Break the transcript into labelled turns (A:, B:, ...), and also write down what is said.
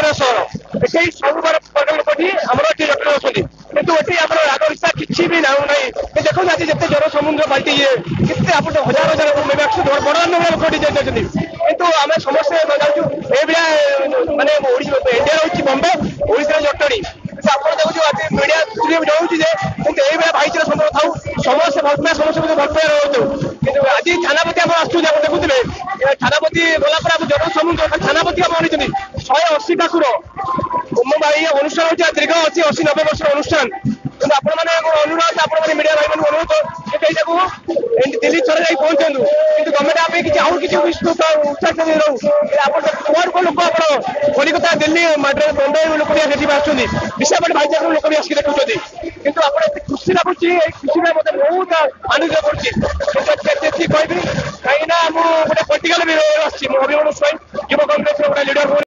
A: ବଡ଼ ସହର ଏଠି ସବୁ ବର୍ଗ ଲୋକ ଆମର ଏଠି ଡକ୍ଟର ଅଛନ୍ତି କିନ୍ତୁ ଏଠି ଆମର ରାଗ ରିସା କିଛି ବି ନାହିଁ ଦେଖନ୍ତୁ ଆଜି ଯେତେ ଜନ ସମୁଦ୍ର ପାଲ୍ଟି କେତେ ଆପଣ ହଜାର ହଜାର ବଡ଼ ଲୋକ ଏଠି ଯାଇଛନ୍ତି କିନ୍ତୁ ଆମେ ସମସ୍ତେ ଯାଉଛୁ ଏଇଭଳିଆ ମାନେ ଇଣ୍ଡିଆ ହେଉଛି ବମ୍ବେ ଓଡ଼ିଶାର ଜଟଣୀ କିନ୍ତୁ ଆପଣ ଦେଖୁଛୁ ଆଜି ମିଡିଆ ଜଣାଉଛି ଯେ କିନ୍ତୁ ଏଇଭଳିଆ ଭାଇଚାରା ସମ୍ପର୍କ ଥାଉ ସମସ୍ତେ ଭଲ ପାଇବା ସମସ୍ତେ ଭଲ ପାଇବା ରହୁଛୁ କିନ୍ତୁ ଆଜି ଥାନାପତି ଆମର ଆସୁଛନ୍ତି ଆପଣ ଦେଖୁଥିବେ ଥାନାପତି ଗଲା ପରେ ଆମ ଜନ ସମୁଦ୍ର ଥାନାପତି ଆମ ଆଣିଛନ୍ତି 180 ଠାକୁର ଭାଇ অনুষ্ঠাନ ହଉଛି ଦୀର୍ଘ ଅଛି 80-90 ବର୍ଷର ଅନୁଷ୍ଠାନ କିନ୍ତୁ ଆପଣମାନେ ଅନୁରୋଧ ଆପଣମାନେ ମିଡିଆ ଭାଇ ମାନଙ୍କୁ ଅନୁରୋଧ କିନ୍ତୁ ଏଇଟାକୁ ଦିଲ୍ଲୀ ଥରେ ଯାଇ ପହଞ୍ଚନ୍ତୁ କିନ୍ତୁ ଗଭର୍ଣ୍ଣମେଣ୍ଟ ଆମ କିଛି ଆଉ କିଛି ଉତ୍ସାହ ରହୁ ଆପଣ କୁଆଡୁ ଲୋକ ଆପଣ କଲିକତା ଦିଲ୍ଲୀ ମାଡ୍ରାସ ବମ୍ବେ ଲୋକ ବି ସେଠି ଆସୁଛନ୍ତି ବିଶାଖାପାଟଣା ଭାଇଚାରା ଲୋକ ବି ଆସିକି ଦେଖୁଛନ୍ତି କିନ୍ତୁ ଆପଣ ଏତେ ଖୁସି ଲାଗୁଛି ଏଇ ଖୁସିରେ ମତେ ବହୁତ ଆନନ୍ଦିତ କରୁଛି କହିବି କାହିଁକି ନା ମୁଁ ଗୋଟେ ପଲିଟିକାଲ ଆସିଛି ମୁଁ ଅଭିମନ୍ୟୁ ସ୍ୱାଇଁ ଯୁବ କଂଗ୍ରେସର ଗୋଟେ ଲିଡର